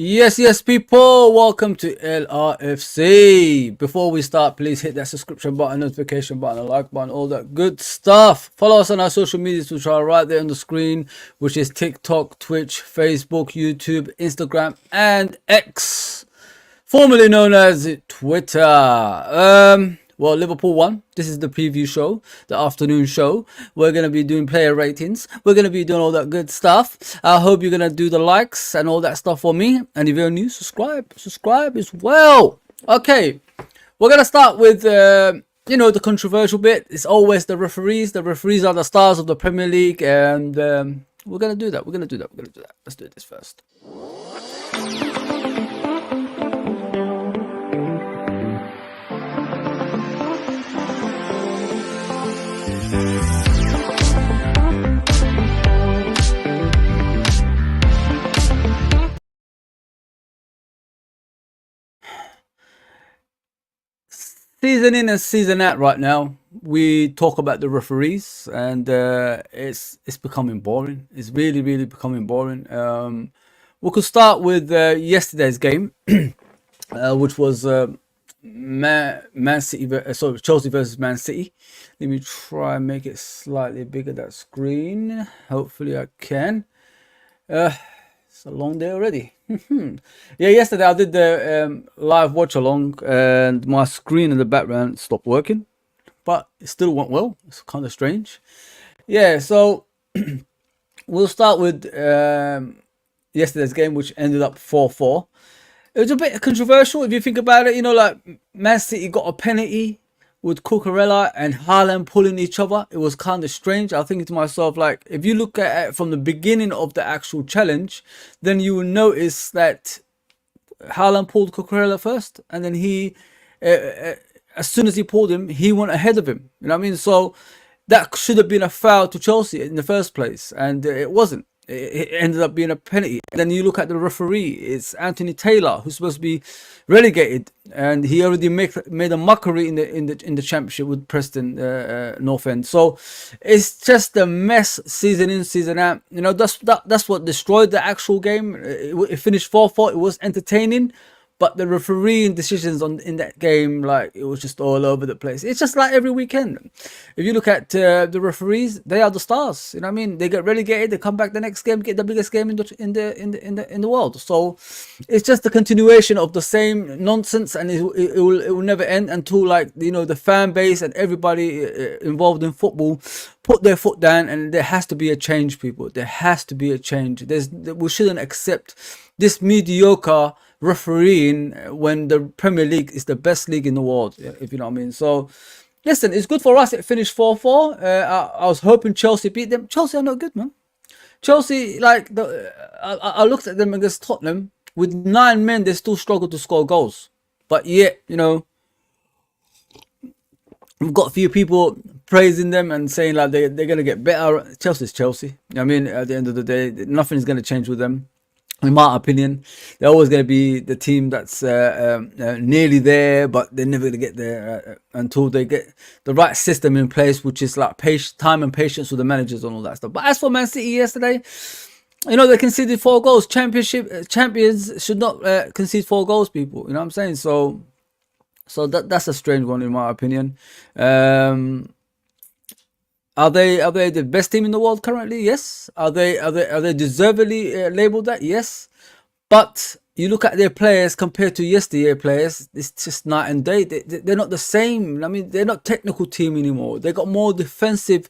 Yes, people. Welcome to LRFC. Before we start, please hit that subscription button, notification button, like button, all that good stuff. Follow us on our social medias, which are right there on the screen, which is TikTok, Twitch, Facebook, YouTube, Instagram, and X, formerly known as Twitter. Well, Liverpool won. This is the preview show, the afternoon show. We're going to be doing player ratings. We're going to be doing all that good stuff. I hope you're going to do the likes and all that stuff for me. And if you're new, subscribe as well. Okay, we're going to start with, the controversial bit. It's always the referees. The referees are the stars of the Premier League. And we're going to do that. Let's do this first. Season in and season out right now, we talk about the referees, and it's becoming boring. It's really becoming boring. We could start with yesterday's game, which was Man City, Chelsea versus Man City. Let me try and make it slightly bigger, that screen. Hopefully I can. It's a long day already. Yeah, yesterday I did the live watch along, and my screen in the background stopped working, but it still went well. It's kind of strange. Yeah, so we'll start with yesterday's game, which ended up 4-4. It was a bit controversial if you think about it. Like Man City got a penalty with Cucurella and Haaland pulling each other. It was kind of strange. I think to myself, like, if you look at it from the beginning of the actual challenge, then you will notice that Haaland pulled Cucurella first, and then he, as soon as he pulled him, he went ahead of him. You know what I mean? So that should have been a foul to Chelsea in the first place, and it wasn't. It ended up being a penalty. And then you look at the referee, it's Anthony Taylor, who's supposed to be relegated, and he already made a mockery in the championship with Preston North End. So it's just a mess, season in, season out. That's what destroyed the actual game. It finished 4-4. It was entertaining, but the refereeing decisions in that game, like, it was just all over the place. It's just like every weekend. If you look at the referees, they are the stars. You know what I mean? They get relegated, they come back the next game, get the biggest game in the world. So it's just the continuation of the same nonsense, and it will never end until, like, the fan base and everybody involved in football put their foot down, and there has to be a change, people. There has to be a change. We shouldn't accept this mediocre refereeing when the Premier League is the best league in the world, if you know what I mean. So listen, it's good for us. It finished 4-4. I was hoping Chelsea beat them. Chelsea are not good, man. Chelsea, like, I looked at them against Tottenham. With 9 men, they still struggle to score goals. But yet, we've got a few people praising them and saying, like, they're going to get better. Chelsea's Chelsea. I mean, at the end of the day, nothing's going to change with them. In my opinion, they're always going to be the team that's nearly there, but they're never going to get there until they get the right system in place, which is like time and patience with the managers and all that stuff. But as for Man City yesterday, they conceded 4 goals. Champions should not concede 4 goals, people. You know what I'm saying? So that's a strange one, in my opinion. Are they the best team in the world currently? Yes. Are they deservedly labeled that? Yes. But you look at their players compared to yesteryear players, it's just night and day. They're not the same. I mean, they're not technical team anymore. They got more defensive,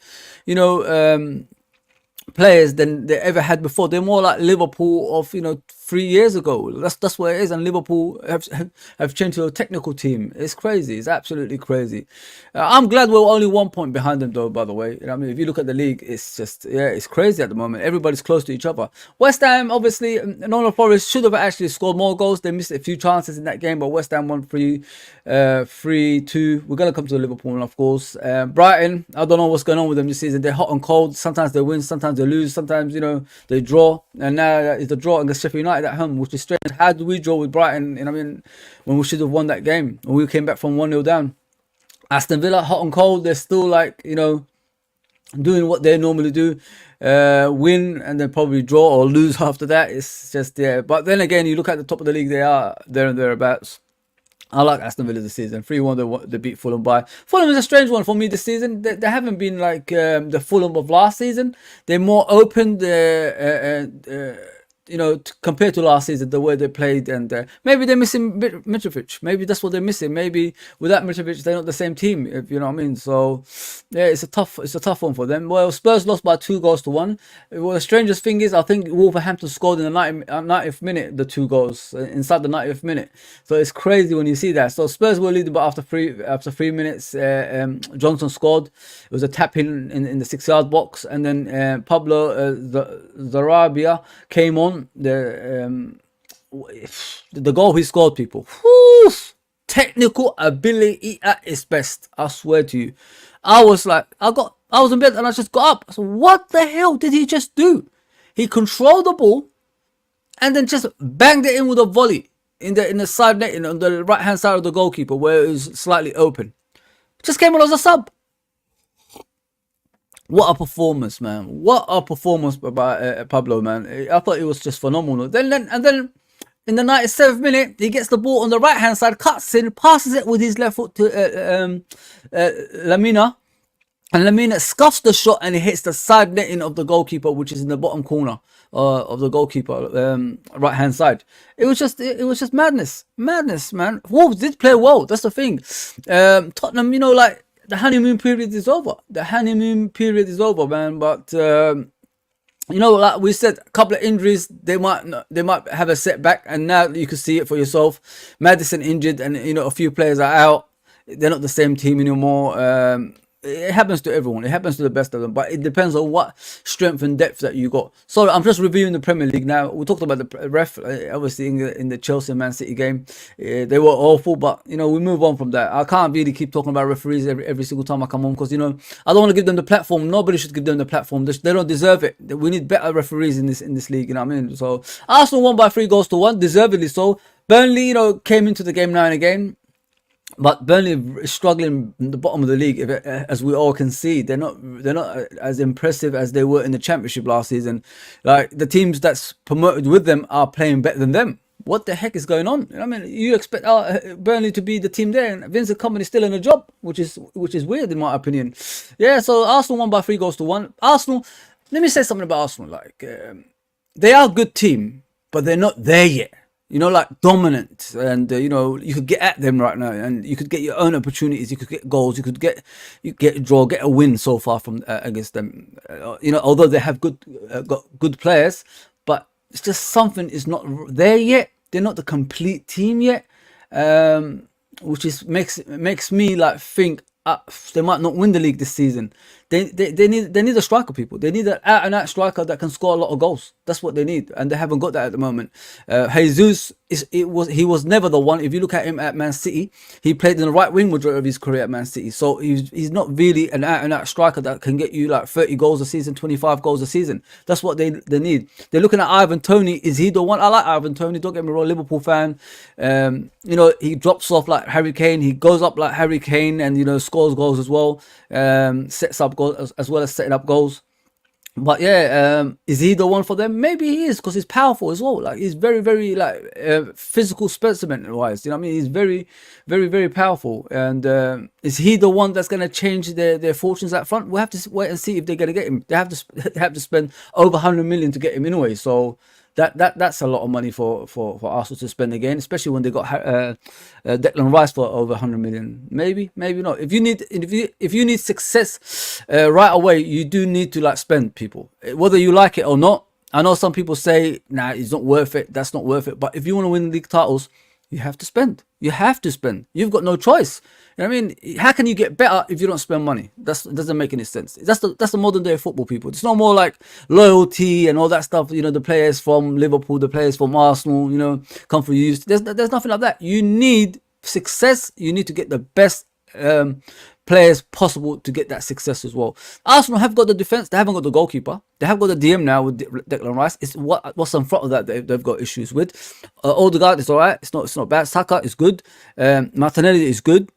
players than they ever had before. They're more like Liverpool of 3 years ago. That's what it is. And Liverpool have changed to a technical team. It's crazy. It's absolutely crazy. I'm glad we're only 1 point behind them, though. By the way, I mean, if you look at the league, it's just it's crazy at the moment. Everybody's close to each other. West Ham, obviously, Nottingham Forest should have actually scored more goals. They missed a few chances in that game, but West Ham won 3-2. We're gonna come to the Liverpool one, of course. Brighton, I don't know what's going on with them this season. They're hot and cold. Sometimes they win, sometimes they lose, sometimes they draw, and now it's the draw against Sheffield United at home, which is strange. How do we draw with Brighton? I mean, when we should have won that game, when we came back from 1-0 down. Aston Villa, hot and cold. They're still, like, doing what they normally do, win and then probably draw or lose after that. It's just, yeah. But then again, you look at the top of the league, they are there and thereabouts. I like Aston Villa this season. 3-1, they beat Fulham by. Fulham is a strange one for me this season. They haven't been like the Fulham of last season. They're more open. Compared to last season, the way they played, and maybe they're missing Mitrovic. Maybe that's what they're missing. Maybe without Mitrovic, they're not the same team. If you know what I mean. So, yeah, it's a tough one for them. Well, Spurs lost by 2-1. Well, the strangest thing is, I think Wolverhampton scored in the 90th minute the 2 goals inside the 90th minute. So it's crazy when you see that. So Spurs were leading, but after 3 minutes, Johnson scored. It was a tap in the 6-yard box, and then Pablo Zarabia came on. The goal he scored, people. Whew, technical ability at its best. I swear to you. I was in bed and I just got up. So what the hell did he just do? He controlled the ball and then just banged it in with a volley in the side net, on the right hand side of the goalkeeper where it was slightly open. Just came on as a sub. What a performance, man! What a performance by Pablo, man! I thought it was just phenomenal. Then in the 97th minute, he gets the ball on the right hand side, cuts in, passes it with his left foot to Lamina, and Lamina scuffs the shot and it hits the side netting of the goalkeeper, which is in the bottom corner of the goalkeeper right hand side. It was just madness, man. Wolves did play well. That's the thing. Tottenham, like. The honeymoon period is over. Man. But like we said, a couple of injuries, they might have a setback, and now you can see it for yourself. Maddison injured, and a few players are out. They're not the same team anymore. It happens to everyone. It happens to the best of them, but it depends on what strength and depth that you got. So I'm just reviewing the Premier League now. We talked about the ref, obviously in the Chelsea Man City game. They were awful, but we move on from that. I can't really keep talking about referees every single time I come on, because I don't want to give them the platform. Nobody should give them the platform. They don't deserve it. We need better referees in this league. You know what I mean? So Arsenal won by 3-1, deservedly so. Burnley, came into the game now and again. But Burnley is struggling in the bottom of the league, as we all can see. They're not as impressive as they were in the Championship last season. Like, the teams that's promoted with them are playing better than them. What the heck is going on? I mean, you expect Burnley to be the team there, and Vincent Kompany is still in a job, which is weird in my opinion. Yeah, so Arsenal won by 3-1. Arsenal. Let me say something about Arsenal. Like, they are a good team, but they're not there yet. Like dominant, and you could get at them right now, and you could get your own opportunities. You could get goals. You could get a draw, get a win so far from against them. Although they have got good players, but it's just something is not there yet. They're not the complete team yet, which makes me like think they might not win the league this season. They need a striker, people. They need an out and out striker that can score a lot of goals. That's what they need, and they haven't got that at the moment. Jesus he was never the one. If you look at him at Man City, he played in the right wing majority of his career at Man City. So he's not really an out and out striker that can get you like 30 goals a season, 25 goals a season. That's what they need. They're looking at Ivan Toney. Is he the one? I like Ivan Toney. Don't get me wrong, Liverpool fan. He drops off like Harry Kane. He goes up like Harry Kane, and scores goals as well. Sets up goals as well as setting up goals. But yeah, is he the one for them? Maybe he is, because he's powerful as well. Like, he's very, very physical specimen wise. You know what I mean? He's very, very, very powerful. And is he the one that's going to change their fortunes up front? We'll have to wait and see if they're going to get him. They have to spend over 100 million to get him anyway. So that's a lot of money for Arsenal to spend again, especially when they got Declan Rice for over 100 million. Maybe not. If you need success right away, you do need to spend, people, whether you like it or not. I know some people say, nah, it's not worth it. That's not worth it. But if you want to win league titles, you have to spend. You've got no choice. You know what I mean? How can you get better if you don't spend money? That doesn't make any sense. That's the modern day football, people. It's no more like loyalty and all that stuff. The players from Liverpool, the players from Arsenal, come for you. There's nothing like that. You need success. You need to get the best players possible to get that success as well. Arsenal have got the defense. They haven't got the goalkeeper. They have got the DM now with Declan Rice. It's what's in front of that they've got issues with. Odegaard is alright. It's not bad. Saka is good. Martinelli is good.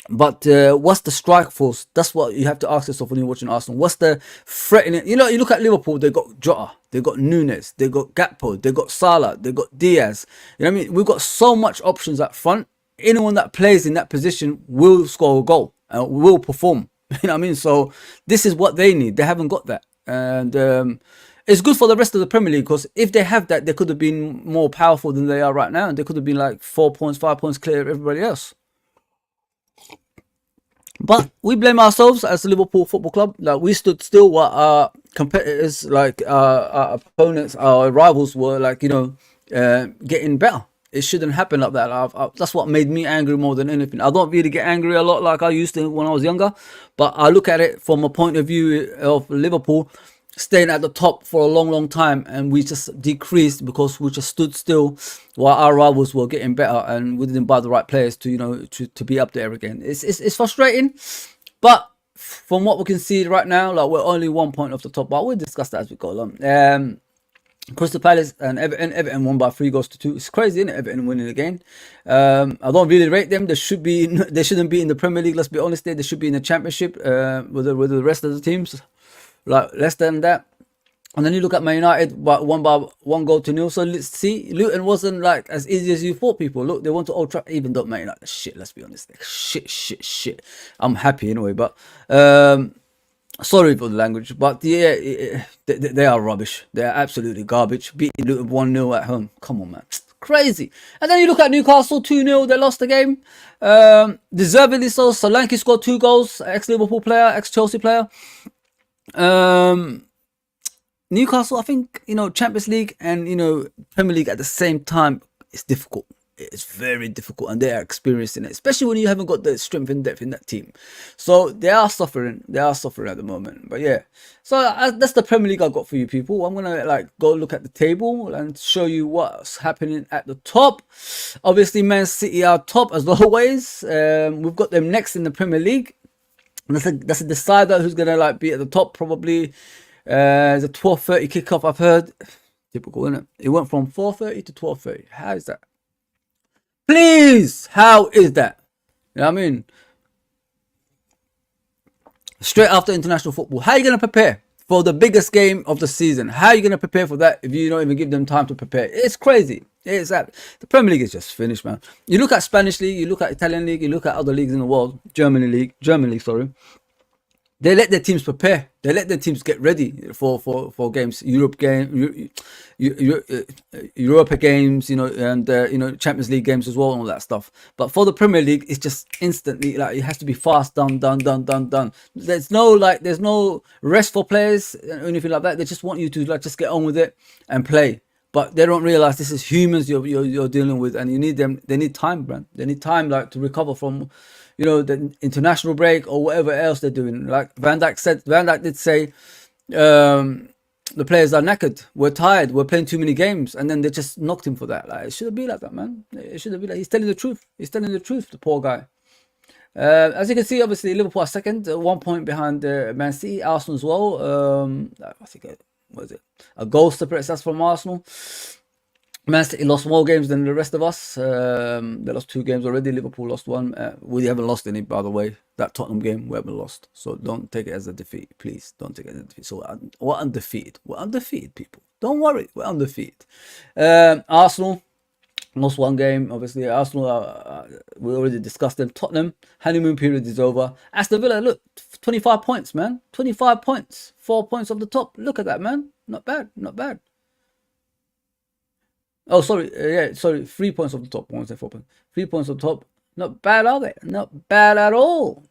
But what's the strike force? That's what you have to ask yourself when you're watching Arsenal. What's the threatening? You know, you look at Liverpool, they got Jota, they got Nunes, they got Gakpo, they got Salah, they got Diaz. You know what I mean? We've got so much options up front. Anyone that plays in that position will score a goal and will perform. You know what I mean? So this is what they need. They haven't got that. And it's good for the rest of the Premier League, because if they have that, they could have been more powerful than they are right now. And they could have been like 4 points, 5 points clear of everybody else. But we blame ourselves as the Liverpool Football Club. Like, we stood still while our competitors, like our opponents, our rivals, were like, getting better. It shouldn't happen like that. That's what made me angry more than anything. I don't really get angry a lot like I used to when I was younger, but I look at it from a point of view of Liverpool staying at the top for a long, long time, and we just decreased because we just stood still while our rivals were getting better, and we didn't buy the right players to be up there again. It's frustrating, but from what we can see right now, like, we're only 1 point off the top. But we'll discuss that as we go along. Crystal Palace and Everton won by 3 goals to 2. It's crazy, isn't it? Everton winning again. I don't really rate them. They shouldn't be in the Premier League. Let's be honest. They should be in the Championship with the rest of the teams, like less than that. And then you look at Man United, but won by 1 goal to 0. So let's see, Luton wasn't like as easy as you thought. People, look, they went to Old Trafford. Even though Man United, shit. Let's be honest, shit. I'm happy anyway, but sorry for the language, but yeah, they are rubbish. They are absolutely garbage. Beating Luton 1-0 at home. Come on, man. Crazy. And then you look at Newcastle 2-0. They lost the game. Deservedly so. Solanke scored 2 goals. Ex-Liverpool player, ex-Chelsea player. Newcastle, I think, Champions League and, Premier League at the same time, it's difficult. It's very difficult, and they are experiencing it, especially when you haven't got the strength and depth in that team. So they are suffering. They are suffering at the moment. But yeah, so that's the Premier League I got for you people. I'm gonna go look at the table and show you what's happening at the top. Obviously, Man City are top as always. We've got them next in the Premier League. That's a decider who's gonna be at the top probably. The 12:30 kickoff, I've heard. Typical, isn't it? It went from 4:30 to 12:30. How is that? Please, how is that? You know what I mean? Straight after international football. How are you going to prepare for the biggest game of the season? How are you going to prepare for that if you don't even give them time to prepare? It's crazy. It's that the Premier League is just finished, man. You look at Spanish league, you look at Italian league, you look at other leagues in the world, German league, sorry. They let their teams prepare. They let their teams get ready for games, Europa games, and Champions League games as well, and all that stuff. But for the Premier League, it's just instantly it has to be fast, done. There's no rest for players or anything like that. They just want you to just get on with it and play. But they don't realize this is humans you're dealing with, and you need them. They need time, man. They need time to recover from, the international break or whatever else they're doing. Like Van Dijk did say, the players are knackered. We're tired. We're playing too many games, and then they just knocked him for that. It shouldn't be like that, man. It shouldn't be like. He's telling the truth. The poor guy. As you can see, obviously Liverpool are second, 1 point behind Man City, Arsenal as well. I think what is it? A goal separates us from Arsenal. Man City lost more games than the rest of us. They lost 2 games already. Liverpool lost 1. We haven't lost any, by the way. That Tottenham game, we haven't lost. So don't take it as a defeat. Please don't take it as a defeat. So we're undefeated. We're undefeated, people. Don't worry. We're undefeated. Arsenal lost 1 game. Obviously, Arsenal, we already discussed them. Tottenham, honeymoon period is over. Aston Villa, look, 25 points, man. 25 points. 4 points off the top. Look at that, man. Not bad. Oh, sorry. 3 points off the top. I won't say 4 points. 3 points off the top. Not bad, are they? Not bad at all.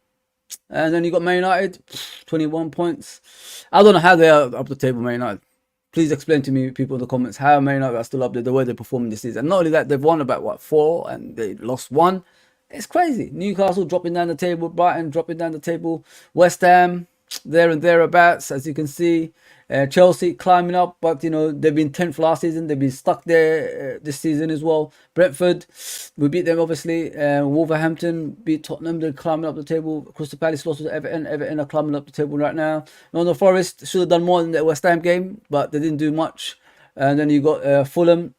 And then you got Man United, 21 points. I don't know how they are up the table, Man United. Please explain to me, people in the comments, how Man United are still up there, the way they're performing this season. And not only that, they've won about, 4, and they lost 1. It's crazy. Newcastle dropping down the table. Brighton dropping down the table. West Ham, there and thereabouts, as you can see. Chelsea climbing up, but they've been 10th last season. They've been stuck there this season as well. Brentford, we beat them obviously. Wolverhampton beat Tottenham. They're climbing up the table. Crystal Palace lost to Everton. Everton are climbing up the table right now. Nottingham Forest should have done more in the West Ham game, but they didn't do much. And then you got Fulham.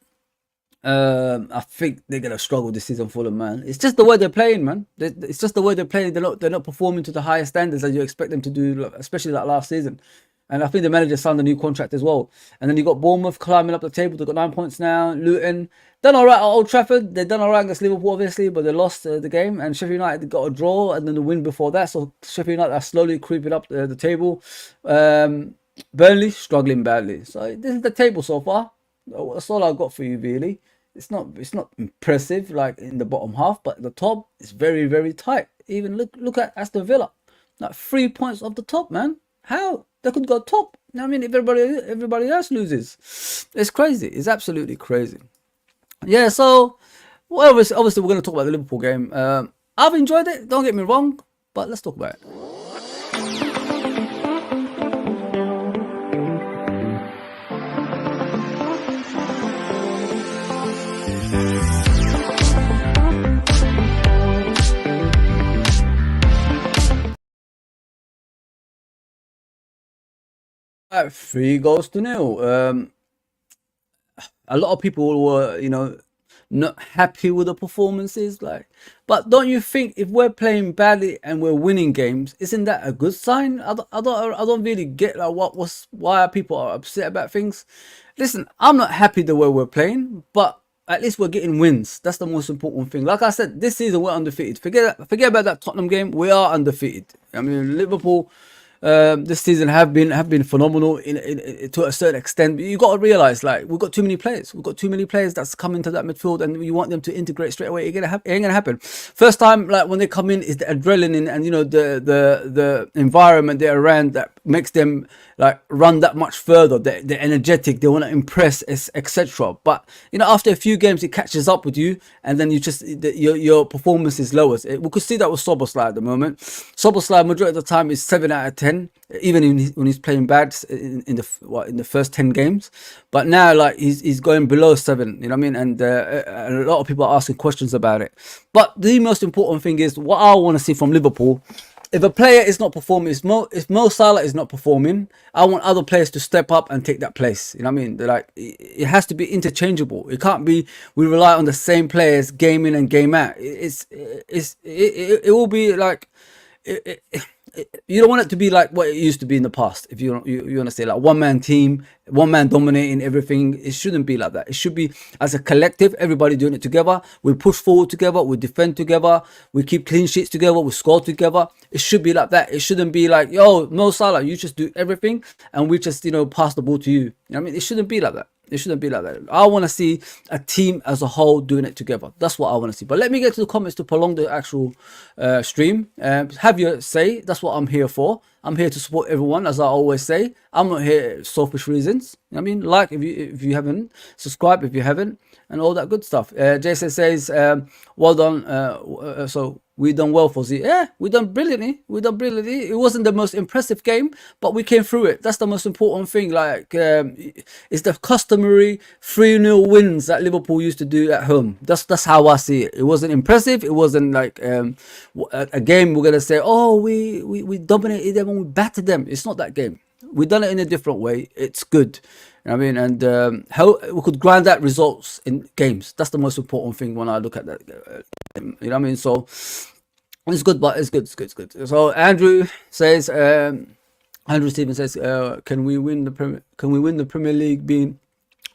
I think they're gonna struggle this season, Fulham, man. It's just the way they're playing, man. It's just the way they're playing. They're not performing to the highest standards that you expect them to do, especially like last season. And I think the manager signed a new contract as well. And then you got Bournemouth climbing up the table. They've got 9 points now. Luton done all right at Old Trafford. They've done all right against Liverpool, obviously, but they lost the game. And Sheffield United got a draw and then the win before that. So Sheffield United are slowly creeping up the table. Burnley struggling badly. So this is the table so far. That's all I've got for you, really. It's not impressive like in the bottom half, but the top is very, very tight. Even look at Aston Villa, like 3 points off the top, man. How they could go top? I mean, if everybody else loses, it's crazy. It's absolutely crazy. Yeah. So, well, obviously we're going to talk about the Liverpool game. I've enjoyed it. Don't get me wrong, but let's talk about it. All right, 3 goals to 0. A lot of people were, not happy with the performances. But don't you think if we're playing badly and we're winning games, isn't that a good sign? I don't really get like why people are upset about things. Listen, I'm not happy the way we're playing, but at least we're getting wins. That's the most important thing. Like I said, this season we're undefeated. Forget about that Tottenham game. We are undefeated. I mean, Liverpool this season have been phenomenal to a certain extent. But you got to realize, like, we've got too many players. We've got too many players that's come into that midfield, and you want them to integrate straight away. It ain't gonna happen. First time, like when they come in, is the adrenaline and the environment they're around that makes them like run that much further. They're energetic. They want to impress, etc. But after a few games, it catches up with you, and then your performance is lower. We could see that with Szoboszlai at the moment. Szoboszlai majority of the time is 7 out of 10, even when he's playing bad in the first 10 games. But now, like, he's going below 7. You know what I mean? And a lot of people are asking questions about it. But the most important thing is what I want to see from Liverpool. If a player is not performing, if Mo Salah is not performing, I want other players to step up and take that place. You know what I mean? Like, it has to be interchangeable. It can't be we rely on the same players game in and game out. It will be like you don't want it to be like what it used to be in the past. If you want to say like one man team, one man dominating everything, it shouldn't be like that. It should be as a collective, everybody doing it together. We push forward together, we defend together, we keep clean sheets together, we score together. It should be like that. It shouldn't be like, yo, Mo Salah, you just do everything and we just pass the ball to you. You know what I mean? It shouldn't be like that. It shouldn't be like that. I want to see a team as a whole doing it together. That's what I want to see. But let me get to the comments to prolong the actual stream. Have your say. That's what I'm here for. I'm here to support everyone, as I always say. I'm not here selfish reasons. You know what I mean? Like if you haven't, subscribe if you haven't, and all that good stuff. Jason says, well done. So we done well, Fozzy. Yeah, we done brilliantly. It wasn't the most impressive game, but we came through it. That's the most important thing. Like, it's the customary 3-0 wins that Liverpool used to do at home. That's how I see it. It wasn't impressive. It wasn't like a game we're gonna say, oh, we dominated them and we battered them. It's not that game. We done it in a different way. It's good. You know what I mean? And how we could grind out results in games. That's the most important thing when I look at that. You know what I mean? So it's good, but it's good. So Andrew says, Andrew Stevens says, can we win the Premier League being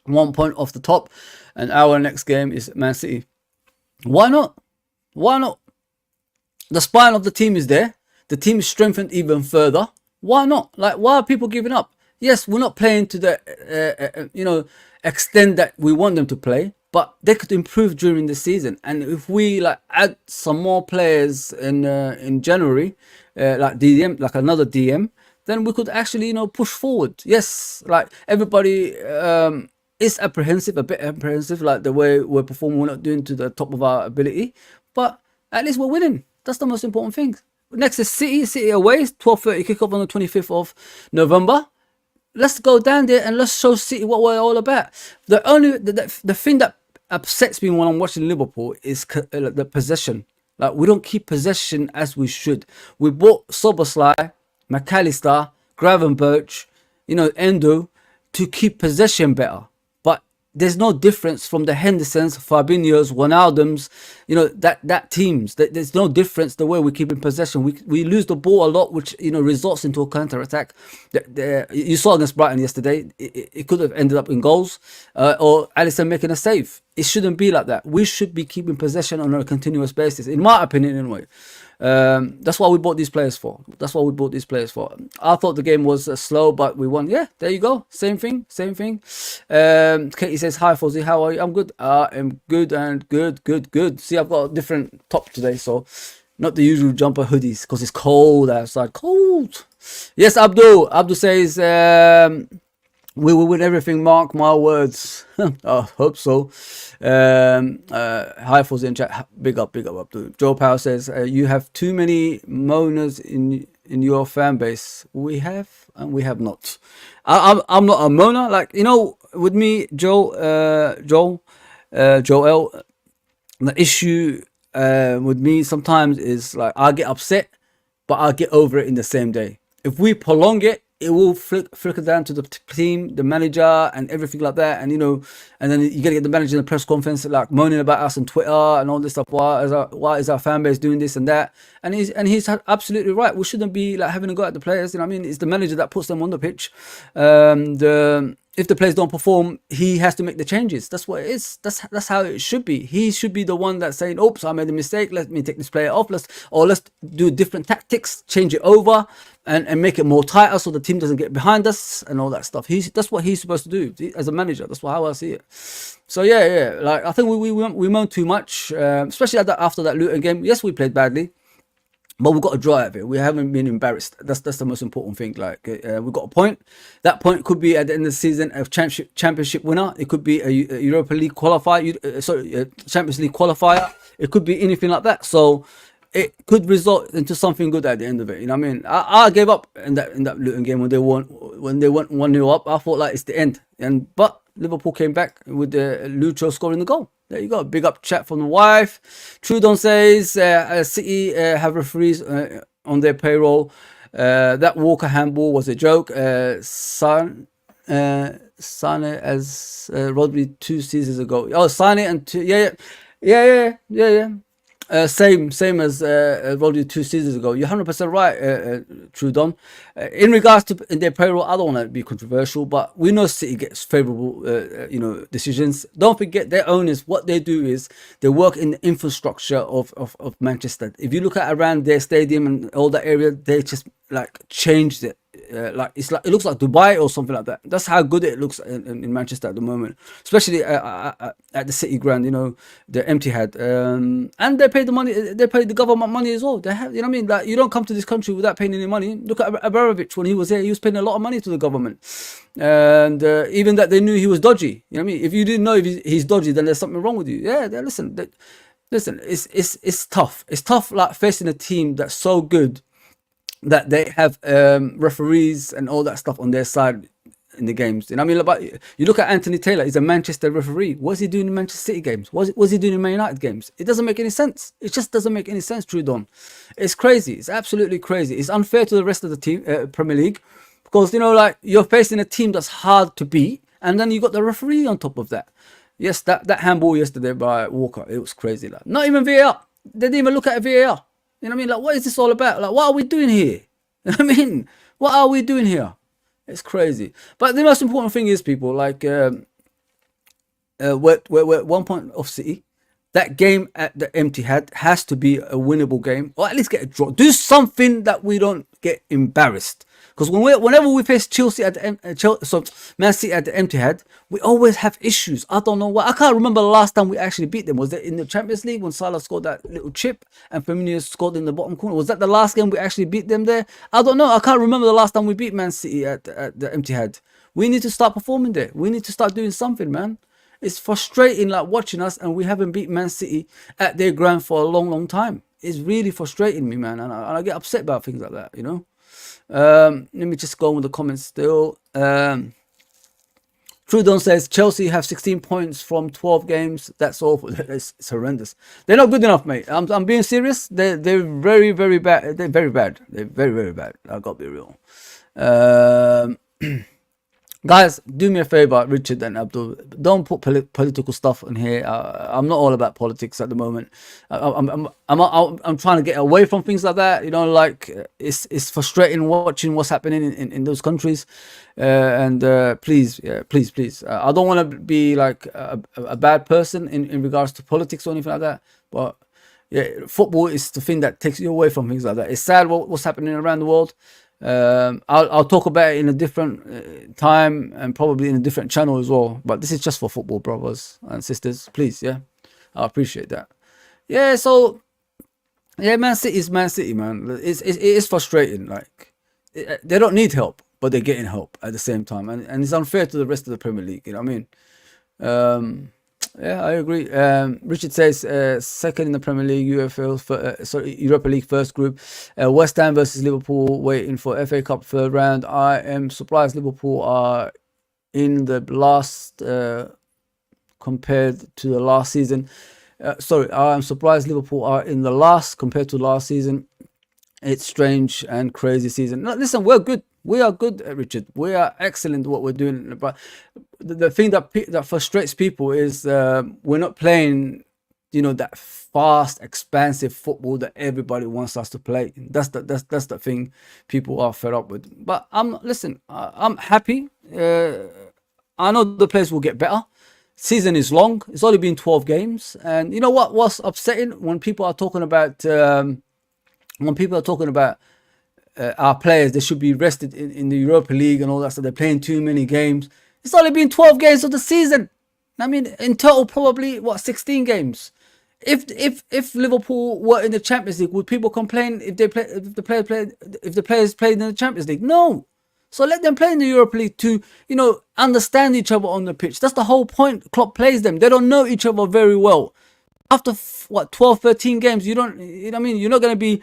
1 point off the top, and our next game is Man City? Why not? The spine of the team is there. The team is strengthened even further. Why not? Like, why are people giving up? Yes, we're not playing to the extent that we want them to play, but they could improve during the season. And if we like add some more players in January, like another DM, then we could actually push forward. Yes, like everybody is a bit apprehensive, like the way we're performing. We're not doing to the top of our ability, but at least we're winning. That's the most important thing. Next is City away, 12:30 kickoff on the 25th of November. Let's go down there and let's show City what we're all about. The thing that upsets me when I'm watching Liverpool is the possession. Like, we don't keep possession as we should. We bought Szoboszlai, McAllister, Gravenberch, Endo to keep possession better. But there's no difference from the Hendersons, Fabinho's, Wijnaldum's, that teams. There's no difference the way we keep in possession. We lose the ball a lot, which results into a counter attack. You saw against Brighton yesterday. It could have ended up in goals, or Alisson making a save. It shouldn't be like that. We should be keeping possession on a continuous basis, in my opinion, anyway. That's what we bought these players for. I thought the game was slow, but we won. Yeah, there you go. Same thing. Katie says, hi Fozzy, how are you? I'm good. I am good and good. See, I've got a different top today, so not the usual jumper hoodies because it's cold outside. Cold. Yes, Abdul says, we will win everything, mark my words. I hope so. Hi, Fozzy in chat. Big up, Abdul. Joe Power says, you have too many moaners in your fan base. We have and we have not. I'm not a moaner. Like, with me, Joel, the issue with me sometimes is like I get upset, but I'll get over it in the same day. If we prolong it, it will flicker down to the team, the manager, and everything like that. And and then you gotta get the manager in the press conference like moaning about us on Twitter and all this stuff. Why is our fan base doing this and that? And he's absolutely right. We shouldn't be like having a go at the players. It's the manager that puts them on the pitch. If the players don't perform, he has to make the changes. That's what it is. That's how it should be. He should be the one that's saying, oops, I made a mistake. Let me take this player off. Let's do different tactics, change it over and make it more tighter so the team doesn't get behind us and all that stuff. That's what he's supposed to do as a manager. That's how I see it. So yeah. Like, I think we moaned too much, especially after that Luton game. Yes, we played badly, but we got a draw out of it. We haven't been embarrassed. That's the most important thing. Like, we got a point. That point could be at the end of the season a championship winner. It could be a Europa League qualifier. Champions League qualifier. It could be anything like that. So it could result into something good at the end of it. I gave up in that Luton game when they went 1-0 up. I thought like it's the end. But Liverpool came back with Lucho scoring the goal. There you go. Big up chat from the wife. Trudon says City have referees on their payroll. That Walker handball was a joke. Sane as Rodri 2 seasons ago. Oh, Sane and yeah. Same as Rodri 2 seasons ago. You're 100% right, Trudon. In regards to their payroll, I don't want to be controversial, but we know City gets favourable, decisions. Don't forget, their owners, what they do is they work in the infrastructure of Manchester. If you look at around their stadium and all that area, they just like changed it. It looks like Dubai or something like that. That's how good it looks in Manchester at the moment, especially at the City ground. The Etihad, and they pay the money. They pay the government money as well. They have, Like, you don't come to this country without paying any money. Look at Abramovich when he was here. He was paying a lot of money to the government, and even that they knew he was dodgy. If you didn't know if he's dodgy, then there's something wrong with you. Yeah, listen, it's tough. It's tough, like facing a team that's so good that they have referees and all that stuff on their side in the games. But you look at Anthony Taylor. He's a Manchester referee. What's he doing in Manchester City games? What's he doing in Man United games? It doesn't make any sense. It just doesn't make any sense, Trudon. It's crazy. It's absolutely crazy. It's unfair to the rest of the team, Premier League, because like you're facing a team that's hard to beat, and then you got the referee on top of that. Yes, that handball yesterday by Walker, it was crazy. Like, not even VAR. They didn't even look at a VAR. Like, what is this all about? Like, what are we doing here? What are we doing here? It's crazy. But the most important thing is, people, like, we're 1 point off City. That game at the Etihad has to be a winnable game, or at least get a draw. Do something that we don't get embarrassed. Because whenever we face Chelsea at the Man City at the Etihad, we always have issues. I don't know why. I can't remember the last time we actually beat them. Was it in the Champions League when Salah scored that little chip and Firmino scored in the bottom corner? Was that the last game we actually beat them there? I don't know. I can't remember the last time we beat Man City at the Etihad. We need to start performing there. We need to start doing something, man. It's frustrating, like, watching us, and we haven't beat Man City at their ground for a long time. It's really frustrating me, man, and I get upset about things like that, Let me just go on with the comments still. Trudon says Chelsea have 16 points from 12 games. That's awful. It's horrendous. They're not good enough, mate. I'm being serious. They're very, very bad. They're very bad. They're very, very bad. I gotta be real. Guys, do me a favor, Richard and Abdul. Don't put political stuff in here. I'm not all about politics at the moment. I'm trying to get away from things like that. You know, like it's frustrating watching what's happening in those countries. And please, yeah, please. I don't want to be like a bad person in regards to politics or anything like that. But yeah, football is the thing that takes you away from things like that. It's sad what's happening around the world. I'll talk about it in a different time and probably in a different channel as well. But this is just for football, brothers and sisters. Please, yeah, I appreciate that. Yeah, so yeah, Man City is Man City, man. It is frustrating. Like they don't need help, but they're getting help at the same time, and it's unfair to the rest of the Premier League. You know what I mean? Yeah, I agree. Richard says second in the Premier League, Europa League first group. West Ham versus Liverpool, waiting for FA Cup third round. I am surprised Liverpool are in the last compared to the last season. I am surprised Liverpool are in the last compared to last season. It's strange and crazy season. No, listen, we're good. We are good, Richard. We are excellent at what we're doing. But the thing that frustrates people is we're not playing, you know, that fast, expansive football that everybody wants us to play. That's the thing people are fed up with. But I'm happy. I know the players will get better. Season is long. It's only been 12 games, and you know what's upsetting when people are talking about our players, they should be rested in the Europa League and all that stuff. They're playing too many games. It's only been 12 games of the season. I mean, in total, probably 16 games. If Liverpool were in the Champions League, would people complain if the players played in the Champions League? No. So let them play in the Europa League to, you know, understand each other on the pitch. That's the whole point. Klopp plays them. They don't know each other very well. After 12, 13 games, you know what I mean? You're not going to be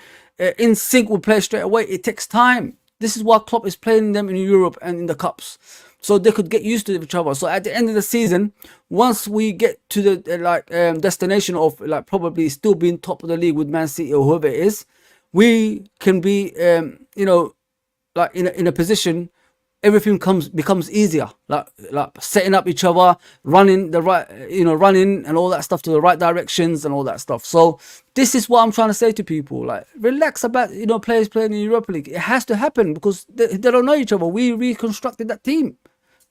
in sync with players straight away. It takes time. This is why Klopp is playing them in Europe and in the cups, so they could get used to each other. So at the end of the season, once we get to the destination of like probably still being top of the league with Man City or whoever it is, we can be you know, like in a position. Everything becomes easier, like setting up each other, running and all that stuff to the right directions and all that stuff. So this is what I'm trying to say to people: like, relax about, you know, players playing in the Europa League. It has to happen because they don't know each other. We reconstructed that team.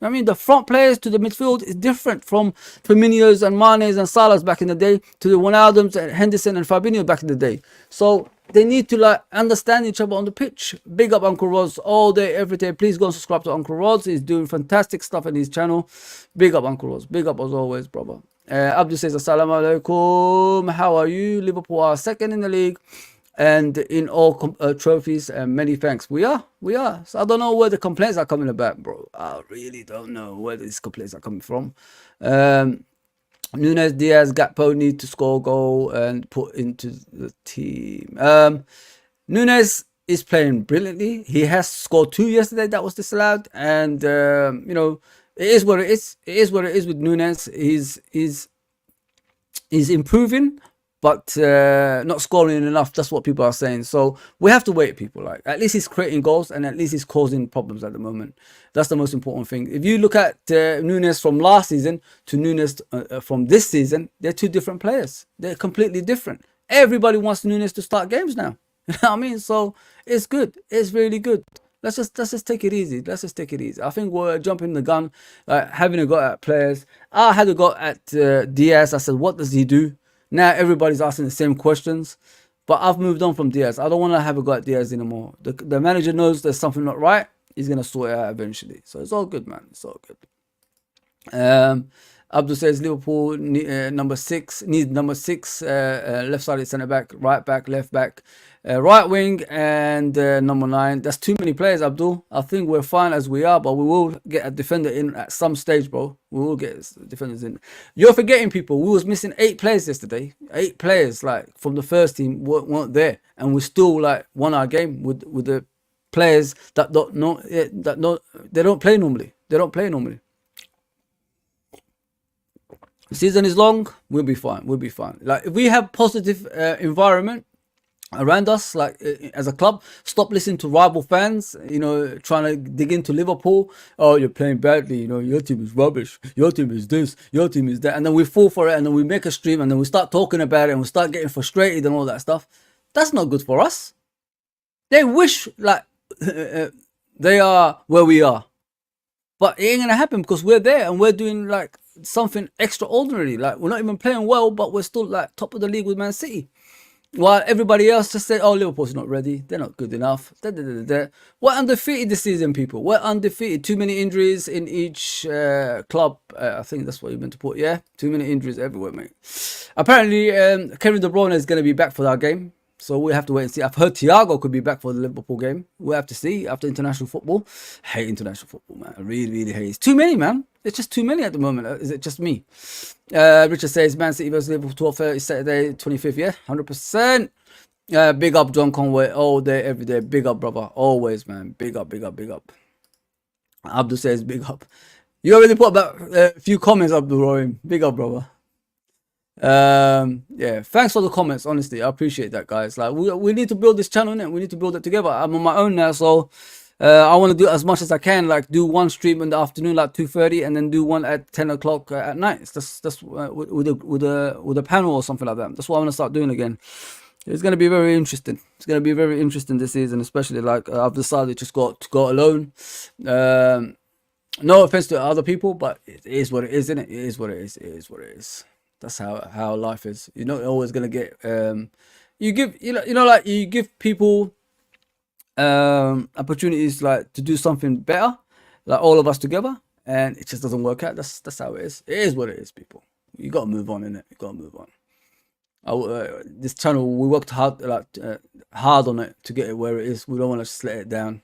I mean, the front players to the midfield is different from Firmino's and Mane's and Salah's back in the day to the Wijnaldum's and Henderson and Fabinho back in the day. So they need to like understand each other on the pitch. Big up Uncle Rods all day, every day. Please go and subscribe to Uncle Rods. He's doing fantastic stuff on his channel. Big up Uncle Rods. Big up as always, brother. Abdul says, Assalamu alaikum. How are you? Liverpool are second in the league and in all trophies, and many thanks. We are. So I don't know where the complaints are coming about, bro. I really don't know where these complaints are coming from. Nunes, Diaz, Gakpo need to score a goal and put into the team. Nunes is playing brilliantly. He has scored 2 yesterday. That was disallowed, and you know, it is what it is. It is what it is with Nunes. He's improving, but not scoring enough. That's what people are saying. So we have to wait, people. Like, at least he's creating goals and at least he's causing problems at the moment. That's the most important thing. If you look at Nunes from last season to Nunes from this season, they're two different players. They're completely different. Everybody wants Nunes to start games now. You know what I mean? So it's good. It's really good. Let's just take it easy. Let's just take it easy. I think we're jumping the gun, having a go at players. I had a go at Diaz. I said, what does he do? Now everybody's asking the same questions, but I've moved on from Diaz. I don't want to have a go at Diaz anymore. The manager knows there's something not right. He's going to sort it out eventually. So it's all good, man. It's all good. Abdul says Liverpool number 6 needs number 6, left-sided centre-back, right-back, left-back, right wing, and number 9. That's too many players, Abdul. I think we're fine as we are, but we will get a defender in at some stage, bro. We will get defenders in. You're forgetting, people. We was missing 8 players yesterday. 8 players, like, from the first team weren't there, and we still like won our game with the players that they don't play normally. They don't play normally. The season is long. We'll be fine. We'll be fine. Like, if we have positive environment, around us, like as a club. Stop listening to rival fans, trying to dig into Liverpool. Oh, you're playing badly, your team is rubbish, your team is this, your team is that, and then we fall for it, and then we make a stream, and then we start talking about it, and we start getting frustrated and all that stuff. That's not good for us. They wish like they are where we are, but it ain't gonna happen because we're there and we're doing like something extraordinary. Like we're not even playing well, but we're still like top of the league with Man City. While everybody else just said, "Oh, Liverpool's not ready. They're not good enough." We're undefeated this season, people. We're undefeated. Too many injuries in each club. I think that's what you meant to put. Yeah, too many injuries everywhere, mate. Apparently, Kevin De Bruyne is going to be back for that game, so we have to wait and see. I've heard Thiago could be back for the Liverpool game. We'll have to see after international football. I hate international football, man. I really, really hate it. It's too many, man. It's just too many at the moment. Is it just me? Richard says Man City versus Liverpool 12:30 Saturday 25th. Yeah, 100%. Big up John Conway all day, every day. Big up, brother. Always, man. Big up, big up, big up. Abdul says big up. You already put about a few comments, Abdul Rohim. Big up, brother. Yeah, thanks for the comments. Honestly, I appreciate that, guys. Like we need to build this channel, innit? We need to build it together. I'm on my own now, so I want to do as much as I can. Like do one stream in the afternoon, like 2:30, and then do one at 10 o'clock at night. That's with a panel or something like that. That's what I want to start doing again. It's going to be very interesting. It's going to be very interesting this season, especially like I've decided just to go alone. No offense to other people, but it is what it is, isn't it? It is what it is. It is what it is. That's how life is. You're not always gonna get. You give like you give people opportunities like to do something better, like all of us together, and it just doesn't work out. That's how it is. It is what it is, people. You gotta move on, innit? You gotta move on. This channel, we worked hard on it to get it where it is. We don't want to just let it down.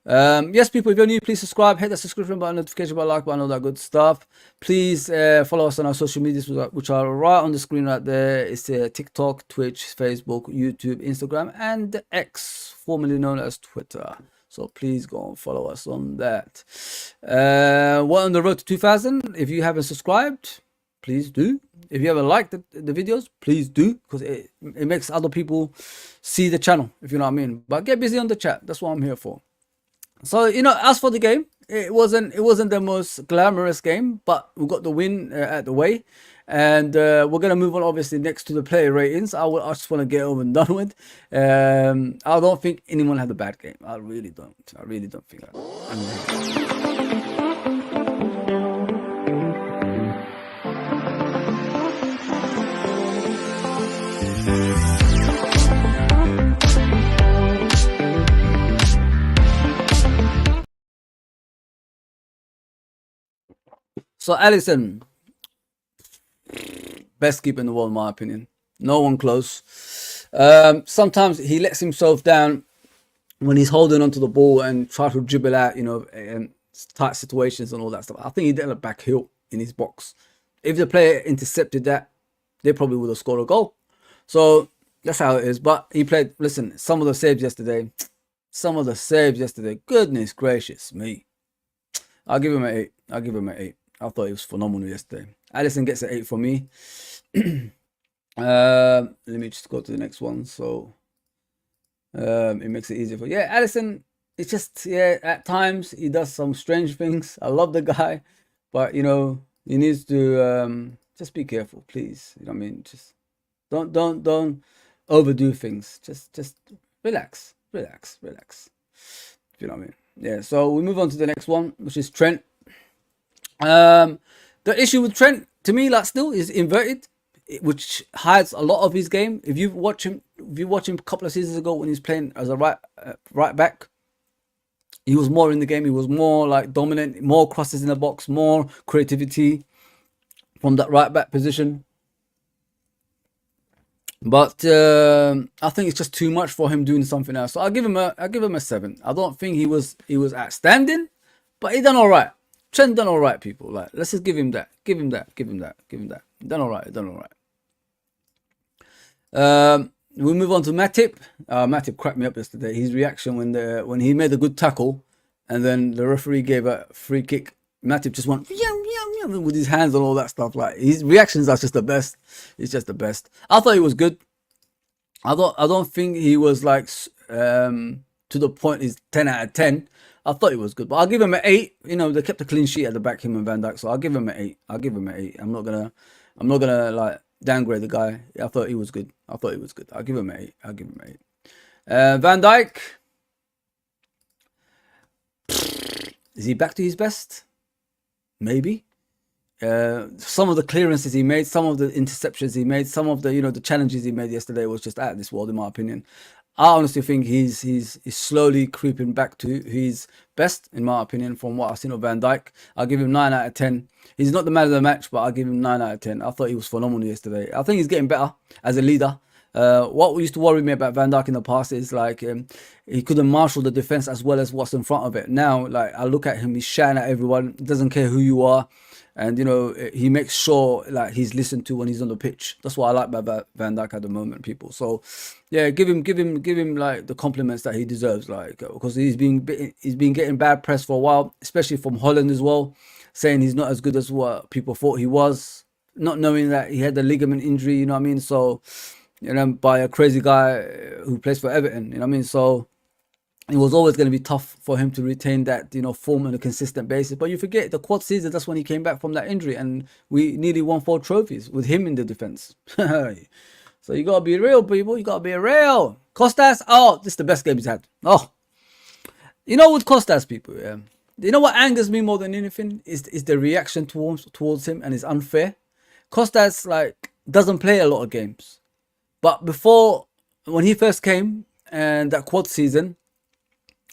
Yes, people, if you're new, please subscribe, hit the subscription button, notification button, like button, all that good stuff. Please follow us on our social medias, which are right on the screen right there. It's TikTok, Twitch, Facebook, YouTube, Instagram, and X, formerly known as Twitter. So please go and follow us on that. We're on the road to 2,000. If you haven't subscribed, please do. If you haven't liked the videos, please do, because it makes other people see the channel, if you know what I mean. But get busy on the chat. That's what I'm here for. So, as for the game, it wasn't the most glamorous game, but we got the win at the way. And we're going to move on, obviously, next to the player ratings. I just want to get over and done with. I don't think anyone had a bad game. I really don't. I really don't think that. So Alisson, best keeper in the world, in my opinion. No one close. Sometimes he lets himself down when he's holding onto the ball and try to dribble out, in tight situations and all that stuff. I think he did a back heel in his box. If the player intercepted that, they probably would have scored a goal. So that's how it is. But he played. Listen, some of the saves yesterday. Goodness gracious me. I'll give him an 8. I thought it was phenomenal yesterday. Alisson gets an 8 from me. Let me just go to the next one. So it makes it easier for Alisson. It's just at times he does some strange things. I love the guy, but he needs to just be careful, please. You know what I mean? Just don't overdo things. Just relax. If you know what I mean? Yeah. So we move on to the next one, which is Trent. The issue with Trent, to me, like still is inverted, which hides a lot of his game. If you watch him a couple of seasons ago when he was playing as a right back, he was more in the game. He was more like dominant, more crosses in the box, more creativity from that right back position. But I think it's just too much for him doing something else. So I'll give him a 7. I don't think he was outstanding, but he done all right. Trent done all right, people. Like, let's just give him that. Done all right. We move on to Matip. Matip cracked me up yesterday. His reaction when he made a good tackle, and then the referee gave a free kick. Matip just went with his hands and all that stuff. Like his reactions are just the best. It's just the best. I thought he was good. I don't think he was like to the point he's 10 out of 10. I thought he was good, but I'll give him an 8. You know, they kept a clean sheet at the back, him and Van Dijk, so I'll give him an 8. I'll give him an 8. I'm not gonna like downgrade the guy. I thought he was good. I'll give him an 8. Van Dijk, is he back to his best? Maybe. Some of the clearances he made, some of the interceptions he made, some of the the challenges he made yesterday was just out of this world, in my opinion. I honestly think he's slowly creeping back to his best, in my opinion, from what I've seen of Van Dijk. I'll give him 9 out of 10. He's not the man of the match, but I'll give him 9 out of 10. I thought he was phenomenal yesterday. I think he's getting better as a leader. What used to worry me about Van Dijk in the past is like he couldn't marshal the defense as well as what's in front of it. Now, like I look at him, he's shouting at everyone. Doesn't care who you are. And he makes sure like he's listened to when he's on the pitch. That's what I like about Van Dijk at the moment, people. So yeah, give him like the compliments that he deserves, like because he's been getting bad press for a while, especially from Holland as well, saying he's not as good as what people thought he was, not knowing that he had the ligament injury. You know what I mean? So by a crazy guy who plays for Everton. You know what I mean? So it was always going to be tough for him to retain that form on a consistent basis. But you forget the quad season, that's when he came back from that injury, and we nearly won 4 trophies with him in the defense. So you gotta be real, people. You gotta be real. Costas, oh, this is the best game he's had. Oh, with Costas, people, yeah. You know what angers me more than anything is the reaction towards him, and it's unfair. Costas like doesn't play a lot of games, but before, when he first came and that quad season,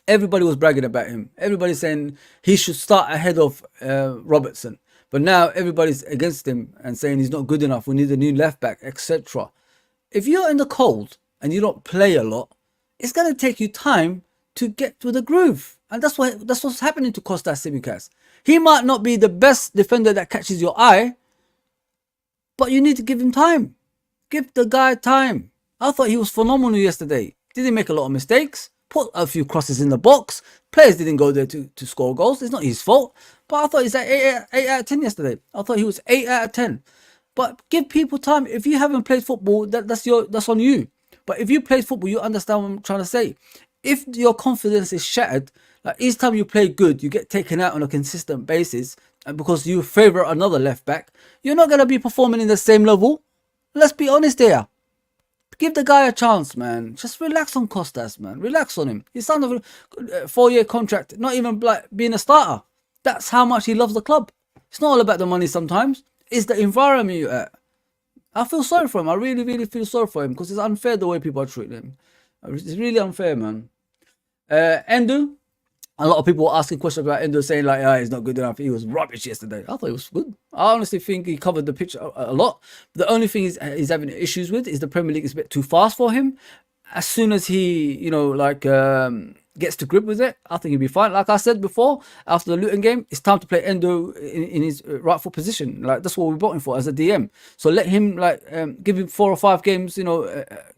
everybody was bragging about him. Everybody's saying he should start ahead of Robertson. But now everybody's against him and saying he's not good enough. We need a new left back, etc. If you're in the cold and you don't play a lot, it's going to take you time to get to the groove. And that's what's happening to Kostas Tsimikas. He might not be the best defender that catches your eye, but you need to give him time. Give the guy time. I thought he was phenomenal yesterday. Didn't make a lot of mistakes. Put a few crosses in the box. Players didn't go there to score goals. It's not his fault. But I thought he's at 8 out of 10 yesterday. I thought he was 8 out of 10. But give people time. If you haven't played football, that's on you. But if you played football, you understand what I'm trying to say. If your confidence is shattered, like each time you play good, you get taken out on a consistent basis, and because you favour another left back, you're not going to be performing in the same level. Let's be honest here. Give the guy a chance, man. Just relax on Costas, man. Relax on him. He's signed a 4-year contract, not even like being a starter. That's how much he loves the club. It's not all about the money sometimes. It's the environment you're at. I feel sorry for him. I really, really feel sorry for him because it's unfair the way people are treating him. It's really unfair, man. Endo. A lot of people were asking questions about Endo, saying like, he's not good enough. He was rubbish yesterday. I thought he was good. I honestly think he covered the pitch a lot. The only thing he's having issues with is the Premier League is a bit too fast for him. As soon as he, gets to grip with it, I think he'll be fine. Like I said before, after the Luton game, it's time to play Endo in his rightful position. Like that's what we bought him for as a DM. So let him give him 4 or 5 games,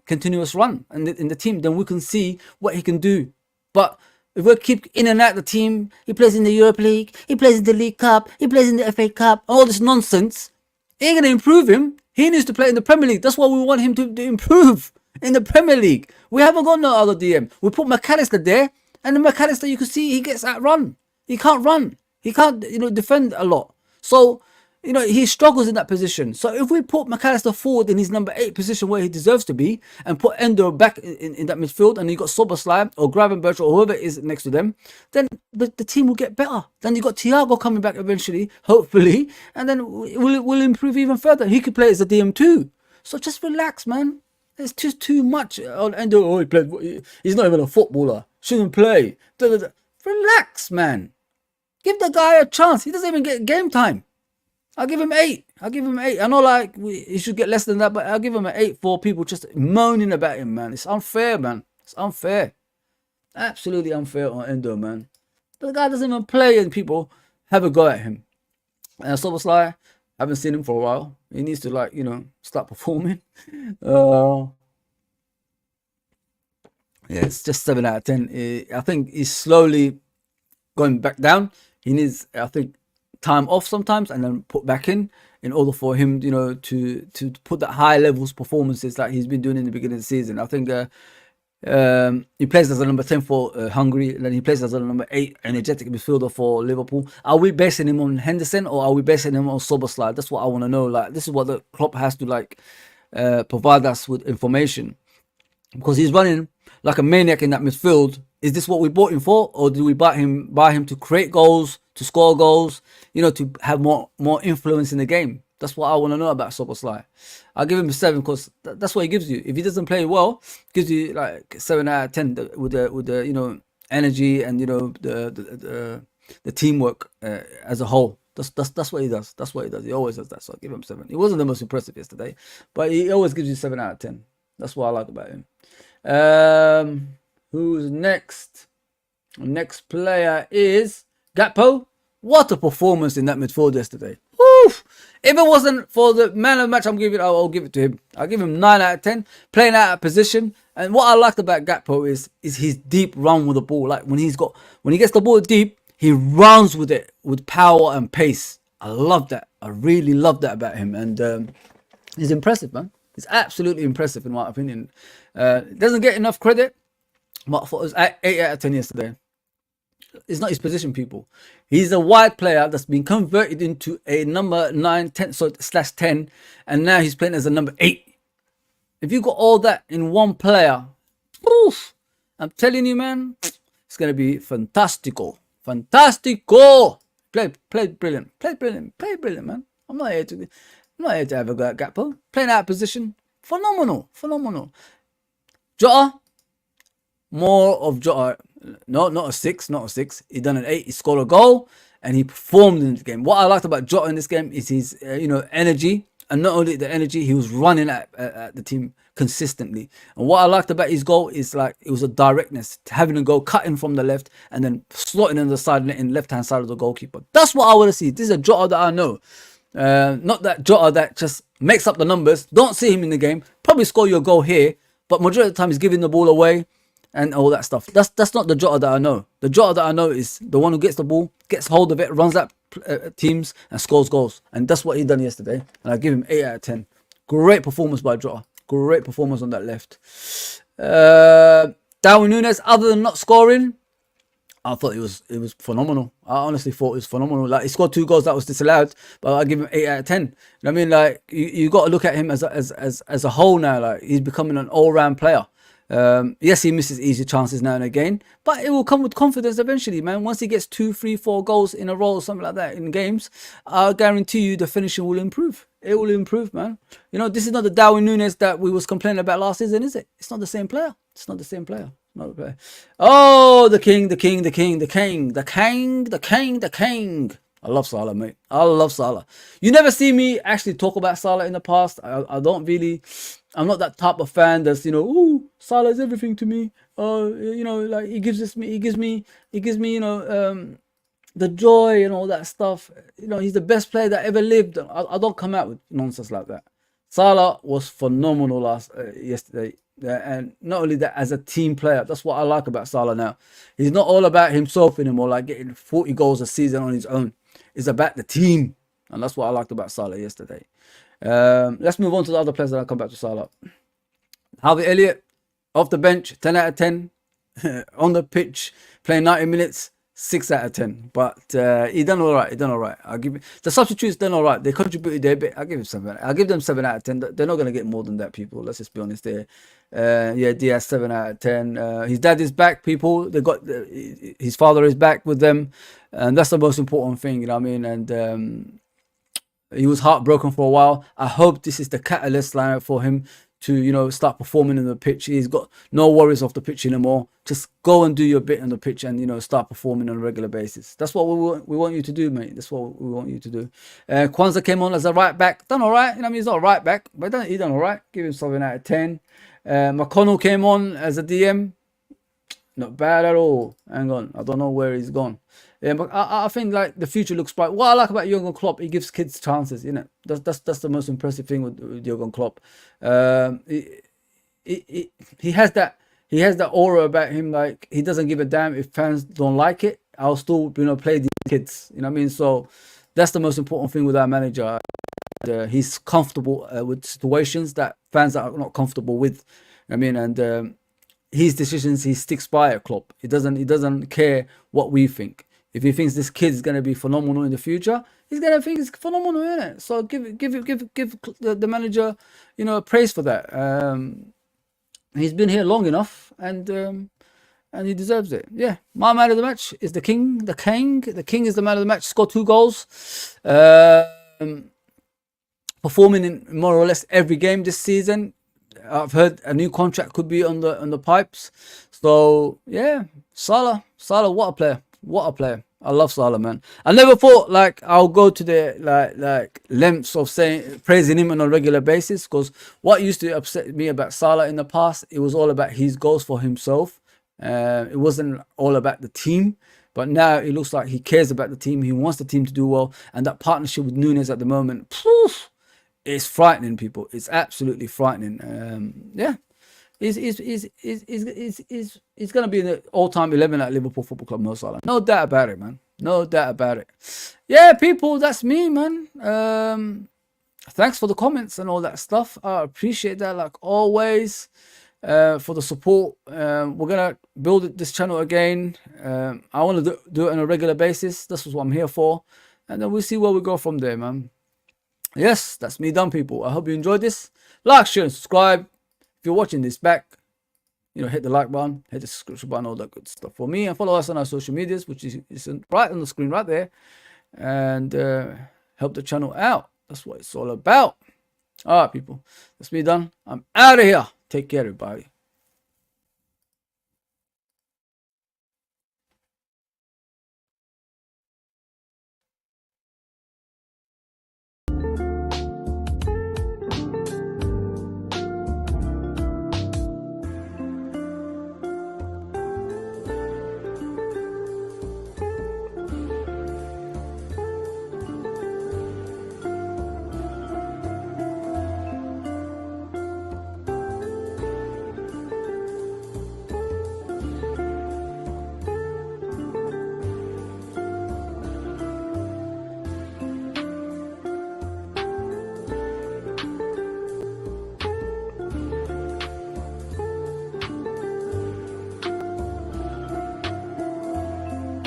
continuous run in the team. Then we can see what he can do. But if we keep in and out the team, he plays in the Europa League, he plays in the League Cup, he plays in the FA Cup, all this nonsense, it ain't going to improve him. He needs to play in the Premier League. That's what we want him to improve in the Premier League. We haven't got no other DM. We put McAllister there, and the McAllister, you can see he gets outrun. He can't run. He can't, defend a lot. So, he struggles in that position. So if we put McAllister forward in his number 8 position where he deserves to be, and put Endo back in that midfield, and you got Soboslai or Gravenberch or whoever is next to them, then the team will get better. Then you got Thiago coming back eventually, hopefully, and then we'll improve even further. He could play as a DM too. So just relax, man. It's just too much on Endo. Oh, he's not even a footballer. Shouldn't play. Relax, man. Give the guy a chance. He doesn't even get game time. I'll give him 8. I know he should get less than that, but I'll give him an 8 for people just moaning about him, man. It's unfair, man. It's unfair. Absolutely unfair on Endo, man. The guy doesn't even play and people have a go at him. And Soboslai, haven't seen him for a while. He needs to start performing. Yeah, it's just 7 out of 10. I think he's slowly going back down. He needs, I think, time off sometimes and then put back in order for him, to put that high levels performances that he's been doing in the beginning of the season. I think he plays as a number 10 for Hungary, and then he plays as a number 8 energetic midfielder for Liverpool. Are we basing him on Henderson, or are we basing him on Szoboszlai? That's what I want to know. Like, this is what the Klopp has to provide us with information, because he's running like a maniac in that midfield. Is this what we bought him for, or do we buy him to create goals, to score goals, to have more influence in the game? That's what I want to know about Szoboszlai. I'll give him a 7 because that's what he gives you. If he doesn't play well, gives you like 7 out of 10 with the energy and the teamwork as a whole. That's what he does. That's what he does. He always does that. So I'll give him 7. He wasn't the most impressive yesterday, but he always gives you 7 out of 10. That's what I like about him. Who's next? Next player is Gakpo. What a performance in that midfield yesterday. Oof. If it wasn't for the man of the match, I'll give it to him. I'll give him 9 out of 10. Playing out of position. And what I liked about Gakpo is his deep run with the ball. Like when he gets the ball deep, he runs with it with power and pace. I love that. I really love that about him. And he's impressive, man. He's absolutely impressive in my opinion. Doesn't get enough credit. But I thought it was 8 out of 10 yesterday. It's not his position, people. He's a wide player that's been converted into a number 9, 10, so /10, and now he's playing as a number 8. If you got all that in one player, oof, I'm telling you, man, it's gonna be fantastico. Fantastico. Play brilliant, man. I'm not here to have a go at Gakpo. Playing out of position, phenomenal. Jota. More of Jota. No, not a 6. He done an 8. He scored a goal and he performed in the game. What I liked about Jota in this game is his, energy. And not only the energy, he was running at the team consistently. And what I liked about his goal is it was a directness, having a goal cutting from the left and then slotting in the side net in left-hand side of the goalkeeper. That's what I want to see. This is a Jota that I know. Not that Jota that just makes up the numbers. Don't see him in the game. Probably score your goal here, but majority of the time he's giving the ball away and all that stuff. That's not the Jota that I know. The Jota that I know is the one who gets the ball, gets hold of it, runs at teams and scores goals. And that's what he done yesterday. And I give him 8 out of 10. Great performance by Jota. Great performance on that left. Darwin Núñez, other than not scoring, I thought it was phenomenal. I honestly thought it was phenomenal. Like, he scored 2 goals that was disallowed, but I give him 8 out of 10. You know what I mean? Like, you got to look at him as a whole now. Like, he's becoming an all-round player. Yes, he misses easy chances now and again, but it will come with confidence eventually, man. Once he gets 2, 3, 4 goals in a row or something like that in games, I guarantee you the finishing will improve. It will improve, man. This is not the Darwin Núñez that we was complaining about last season, is it? It's not the same player. Not the player. Oh, the king. I love Salah, mate. I love Salah. You never see me actually talk about Salah in the past. I don't really. I'm not that type of fan that's, oh, Salah is everything to me. Like he gives me, the joy and all that stuff. He's the best player that ever lived. I don't come out with nonsense like that. Salah was phenomenal yesterday. And not only that, as a team player, that's what I like about Salah now. He's not all about himself anymore, like getting 40 goals a season on his own. It's about the team. And that's what I liked about Salah yesterday. Let's move on to the other players that I'll come back to Salah. Harvey Elliott, off the bench, 10 out of 10. On the pitch, playing 90 minutes, 6 out of 10. But he done all right. I'll give the substitutes done all right. They contributed their bit. I'll give him 7. I'll give them 7 out of 10. They're not going to get more than that, people. Let's just be honest there. Diaz, 7 out of 10. His dad is back, people. They got his father is back with them, and that's the most important thing, you know what I mean? And he was heartbroken for a while. I hope this is the catalyst line for him to, start performing in the pitch. He's got no worries off the pitch anymore. Just go and do your bit on the pitch and, start performing on a regular basis. That's what we want you to do, mate. That's what we want you to do. Kwanzaa came on as a right back. Done all right. He's not a right back, but he done all right. Give him 7 out of 10. McConnell came on as a DM. Not bad at all. Hang on. I don't know where he's gone. But I think like the future looks bright. What I like about Jurgen Klopp, he gives kids chances. That's the most impressive thing with Jurgen Klopp. He has that aura about him. Like, he doesn't give a damn if fans don't like it. I'll still play these kids. You know what I mean? So That's the most important thing with our manager. He's comfortable with situations that fans are not comfortable with. I mean, and his decisions, he sticks by at club. He doesn't care what we think. If he thinks this kid is gonna be phenomenal in the future, he's gonna think it's phenomenal in it. So give the manager, praise for that. He's been here long enough, and he deserves it. Yeah, my man of the match is the king. The king is the man of the match. Scored 2 goals. Performing in more or less every game this season. I've heard a new contract could be on the pipes. So yeah, Salah, what a player, what a player. I love Salah, man. I never thought like I'll go to the like lengths of praising him on a regular basis, because what used to upset me about Salah in the past, it was all about his goals for himself. It wasn't all about the team. But now it looks like he cares about the team. He wants the team to do well, and that partnership with Nunes at the moment, poof, it's frightening, people. It's absolutely frightening. Yeah, he's gonna be in the all-time 11 at Liverpool Football Club. Mo Salah, no doubt about it, man. No doubt about it. Yeah, people, that's me, man. Thanks for the comments and all that stuff. I appreciate that, like always. For the support. We're gonna build this channel again. I want to do it on a regular basis. This is what I'm here for, and then we'll see where we go from there, man. Yes, that's me done, people. I hope you enjoyed this. Like, share, and subscribe. If you're watching this back, hit the like button, hit the subscription button, all that good stuff for me, and follow us on our social medias, which is right on the screen right there, and help the channel out. That's what it's all about. All right, people, that's me done. I'm out of here. Take care, everybody.